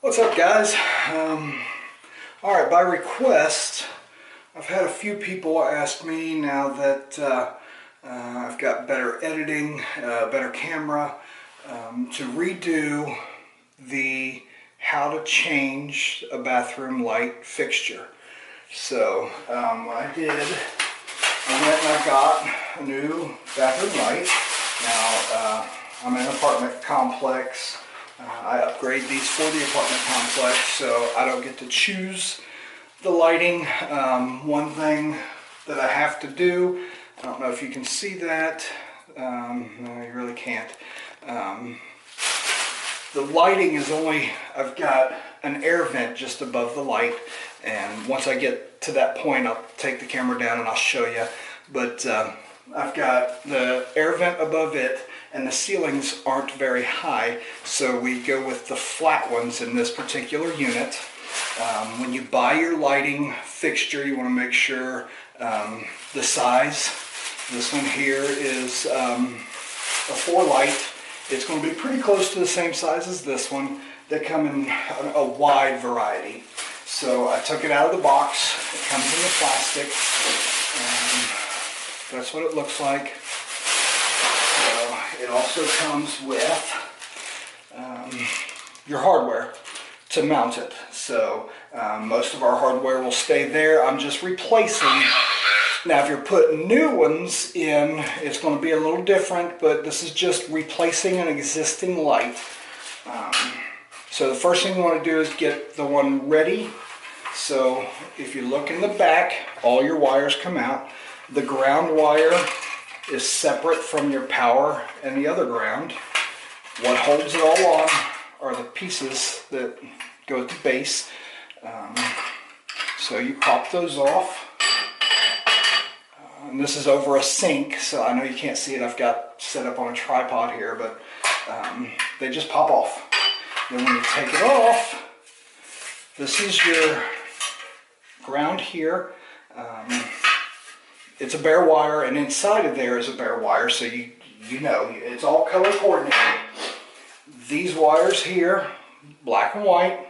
What's up, guys? Alright, by request, I've had a few people ask me now that I've got better editing, better camera, to redo the how to change a bathroom light fixture. So what I did, I went and I got a new bathroom light. Now I'm in an apartment complex. I upgrade these for the apartment complex, so I don't get to choose the lighting. One thing that I have to do, I don't know if you can see that, no, you really can't. The lighting is only, I've got an air vent just above the light, and once I get to that point I'll take the camera down and I'll show you. But I've got the air vent above it, and the ceilings aren't very high, so we go with the flat ones in this particular unit. When you buy your lighting fixture, you want to make sure the size. This one here is a 4 light. It's going to be pretty close to the same size as this one. They come in a wide variety. So I took it out of the box. It comes in the plastic. That's what it looks like. It also comes with your hardware to mount it. So most of our hardware will stay there. I'm just replacing. Now if you're putting new ones in, it's going to be a little different, but this is just replacing an existing light. So the first thing you want to do is get the one ready. So if you look in the back, all your wires come out. The ground wire is separate from your power and the other ground. What holds it all on are the pieces that go at the base. So you pop those off. And this is over a sink, so I know you can't see it. I've got set up on a tripod here, but they just pop off. Then when you take it off, this is your ground here. It's a bare wire, and inside of there is a bare wire, so you know it's all color coordinated. These wires here, black and white.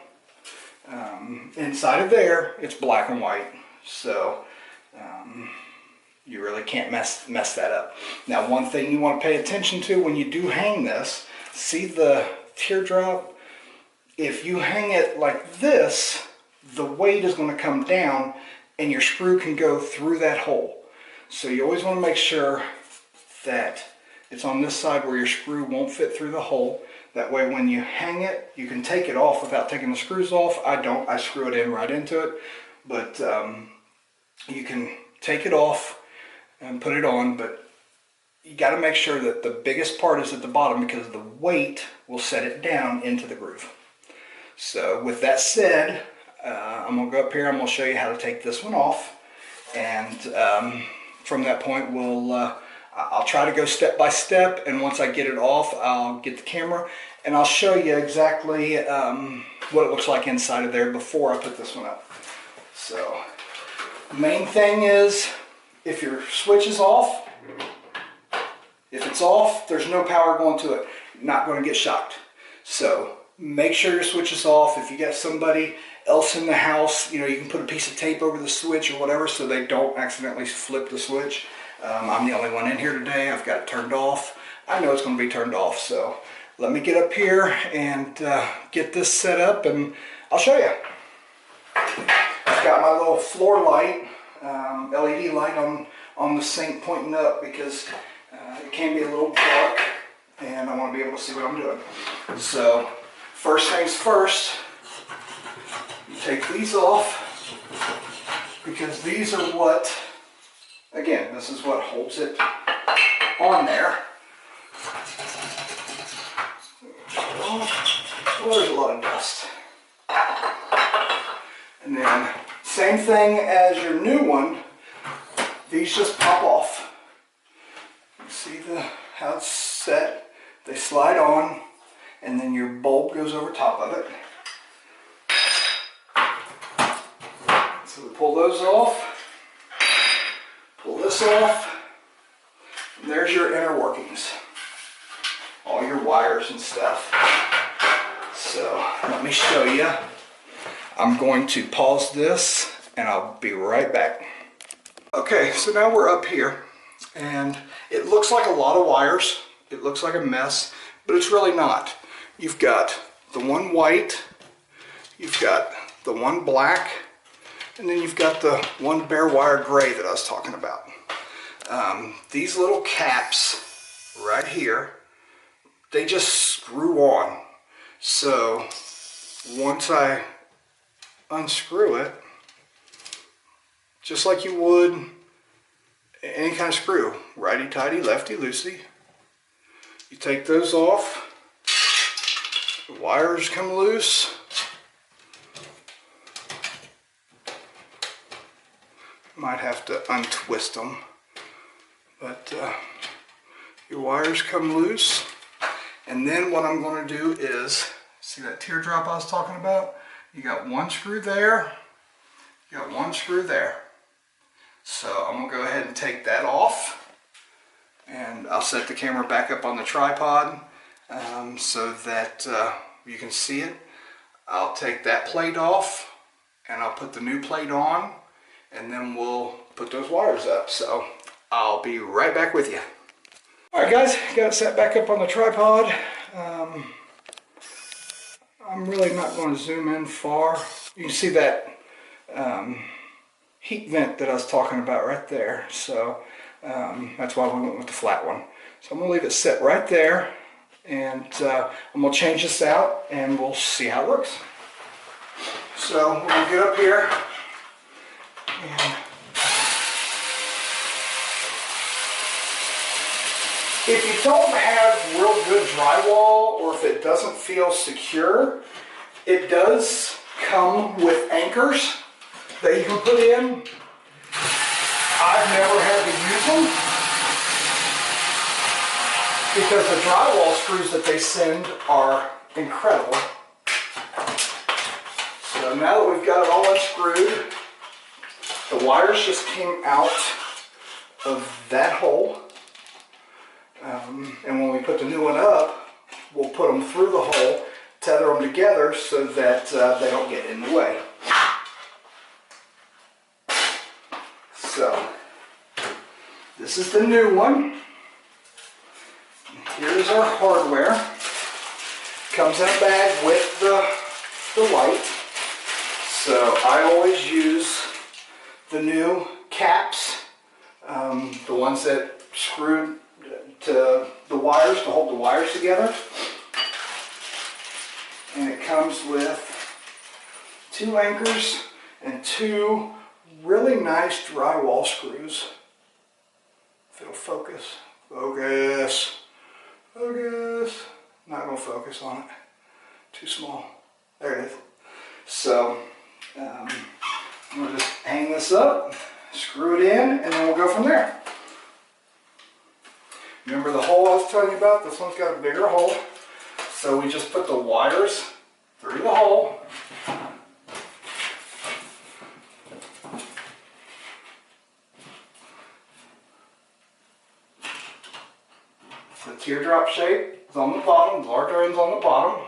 Inside of there, it's black and white. So you really can't mess that up. Now, one thing you want to pay attention to when you do hang this, see the teardrop? If you hang it like this, the weight is going to come down, and your screw can go through that hole. So you always want to make sure that it's on this side where your screw won't fit through the hole. That way when you hang it, you can take it off without taking the screws off. I don't, I screw it in right into it. But you can take it off and put it on, but you got to make sure that the biggest part is at the bottom, because the weight will set it down into the groove. So with that said, I'm going to go up here, I'm going to show you how to take this one off. And from that point, I'll try to go step by step, and once I get it off, I'll get the camera and I'll show you exactly what it looks like inside of there before I put this one up. So the main thing is, if your switch is off, if it's off, there's no power going to it. You're not going to get shocked. So make sure your switch is off. If you got somebody else in the house, you know, you can put a piece of tape over the switch or whatever so they don't accidentally flip the switch. I'm the only one in here today. I've got it turned off. I know it's going to be turned off, so let me get up here and get this set up, and I'll show you. I've got my little floor light, LED light on the sink pointing up, because it can be a little dark and I want to be able to see what I'm doing. So first things first, you take these off, because these are what, again, this is what holds it on there. Well, there's a lot of dust. And then, same thing as your new one, these just pop off. You see how it's set? They slide on, and then your bulb goes over top of it. So we pull those off, pull this off, and there's your inner workings. All your wires and stuff. So let me show you. I'm going to pause this and I'll be right back. Okay, so now we're up here and it looks like a lot of wires. It looks like a mess, but it's really not. You've got the one white, you've got the one black, and then you've got the one bare wire gray that I was talking about. These little caps right here, they just screw on. So once I unscrew it, just like you would any kind of screw, righty-tighty, lefty-loosey, you take those off, the wires come loose, might have to untwist them, but your wires come loose. And then what I'm going to do is, see that teardrop I was talking about? You got one screw there, you got one screw there. So I'm going to go ahead and take that off, and I'll set the camera back up on the tripod so that you can see it. I'll take that plate off and I'll put the new plate on, and then we'll put those wires up. So I'll be right back with you. Alright guys, got it set back up on the tripod. I'm really not going to zoom in far. You can see that heat vent that I was talking about right there. So that's why we went with the flat one. So I'm going to leave it set right there, and I'm going to change this out and we'll see how it looks. So we're going to get up here and if you don't have real good drywall, or if it doesn't feel secure, it does come with anchors that you can put in. I've never had to use them because the drywall screws that they send are incredible. So now that we've got it all unscrewed, the wires just came out of that hole. And when we put the new one up, we'll put them through the hole, tether them together so that they don't get in the way. So this is the new one. Here's our hardware. Comes in a bag with the light. So I always use the new caps, the ones that screwed to the wires to hold the wires together, and it comes with 2 anchors and 2 really nice drywall screws. If it'll focus, focus. Not gonna focus on it. Too small. There it is. So I'm gonna just hang this up, screw it in, and then we'll go from there. Remember the hole I was telling you about? This one's got a bigger hole. So we just put the wires through the hole. The teardrop shape is on the bottom, the larger end's on the bottom.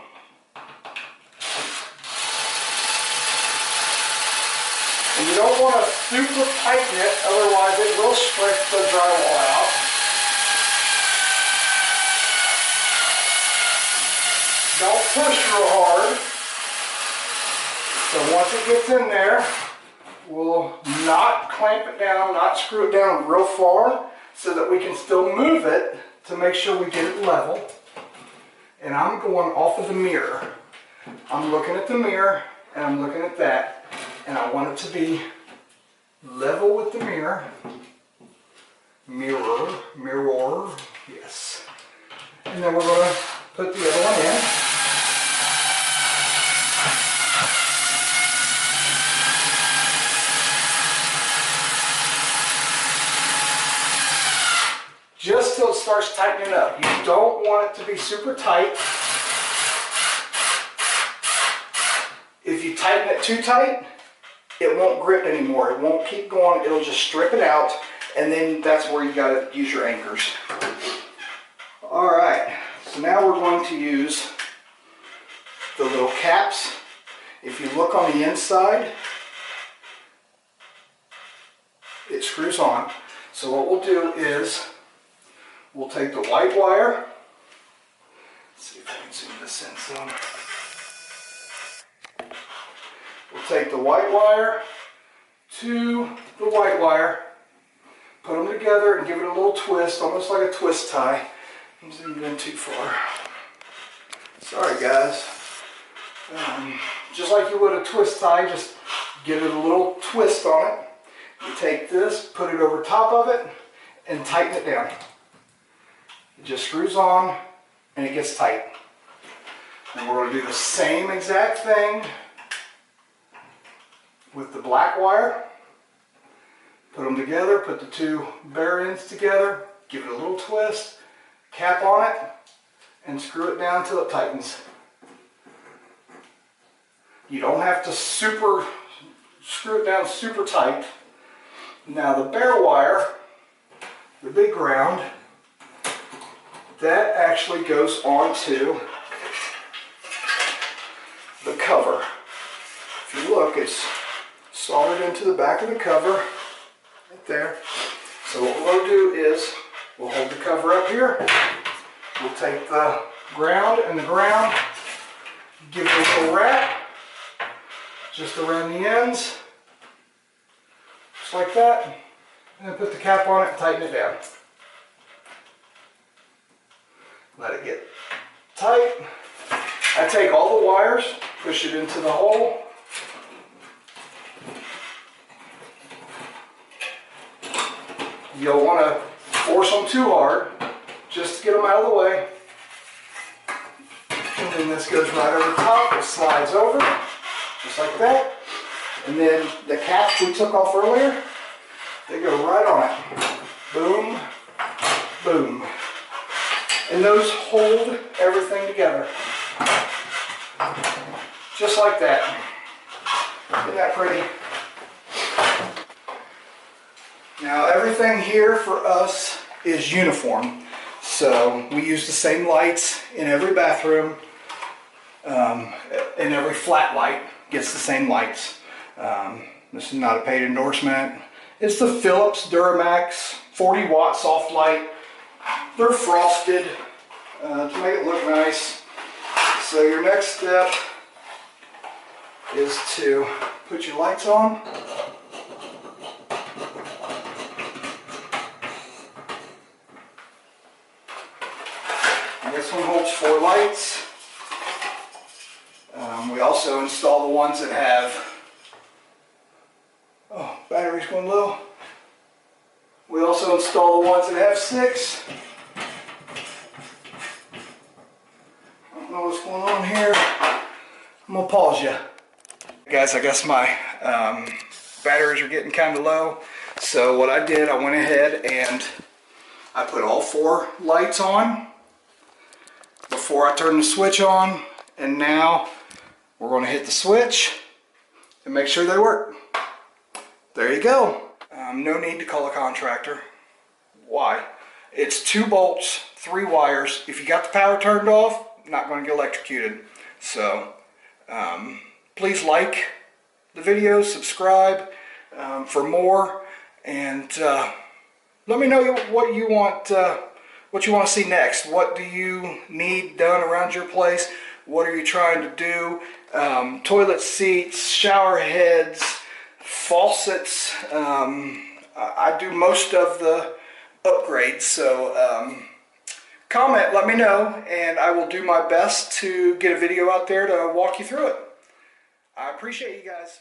And you don't want to super tighten it, otherwise it will stretch the drywall out. Don't push real hard. So once it gets in there, we'll not clamp it down, not screw it down real far, so that we can still move it to make sure we get it level. And I'm going off of the mirror. I'm looking at the mirror and I'm looking at that, and I want it to be level with the mirror. Mirror, yes. And then we're going to put the other one in. Just till it starts tightening up. You don't want it to be super tight. If you tighten it too tight, it won't grip anymore. It won't keep going. It'll just strip it out, and then that's where you gotta use your anchors. All right, so now we're going to use the little caps, if you look on the inside, it screws on. So what we'll do is we'll take the white wire. Let's see if I can zoom this in some. We'll take the white wire to the white wire, put them together and give it a little twist, almost like a twist tie. I'm zooming in too far. Sorry guys. Just like you would a twist tie, just give it a little twist on it. You take this, put it over top of it, and tighten it down. It just screws on and it gets tight. And we're going to do the same exact thing with the black wire. Put them together, put the two bare ends together, give it a little twist, cap on it, and screw it down until it tightens. You don't have to screw it down super tight. Now the bare wire, the big round, that actually goes onto the cover. If you look, it's soldered into the back of the cover, right there. So what we're going to do is, we'll hold the cover up here, we'll take the ground and the ground, give it a little wrap, just around the ends, just like that, and then put the cap on it and tighten it down. Let it get tight. I take all the wires, push it into the hole. You don't want to force them too hard, just to get them out of the way. And then this goes right over top, it slides over, just like that. And then the caps we took off earlier, they go right on it. Boom, boom. And those hold everything together. Just like that. Isn't that pretty? Now everything here for us is uniform. So we use the same lights in every bathroom. And every flat light gets the same lights. This is not a paid endorsement. It's the Philips Duramax 40-watt soft light. They're frosted to make it look nice. So your next step is to put your lights on. And this one holds 4 lights. We also install the ones that have, oh, battery's going low. We also install the ones that have 6. I don't know what's going on here. I'm going to pause you. Guys, I guess my batteries are getting kind of low. So what I did, I went ahead and I put all 4 lights on before I turned the switch on. And now we're going to hit the switch and make sure they work. There you go. No need to call a contractor. Why? It's 2 bolts, 3 wires. If you got the power turned off, not going to get electrocuted. So please like the video, subscribe for more, and let me know what you want to see next. What do you need done around your place? What are you trying to do? Toilet seats, shower heads, faucets. I do most of the upgrades, so comment, let me know, and I will do my best to get a video out there to walk you through it. I appreciate you guys.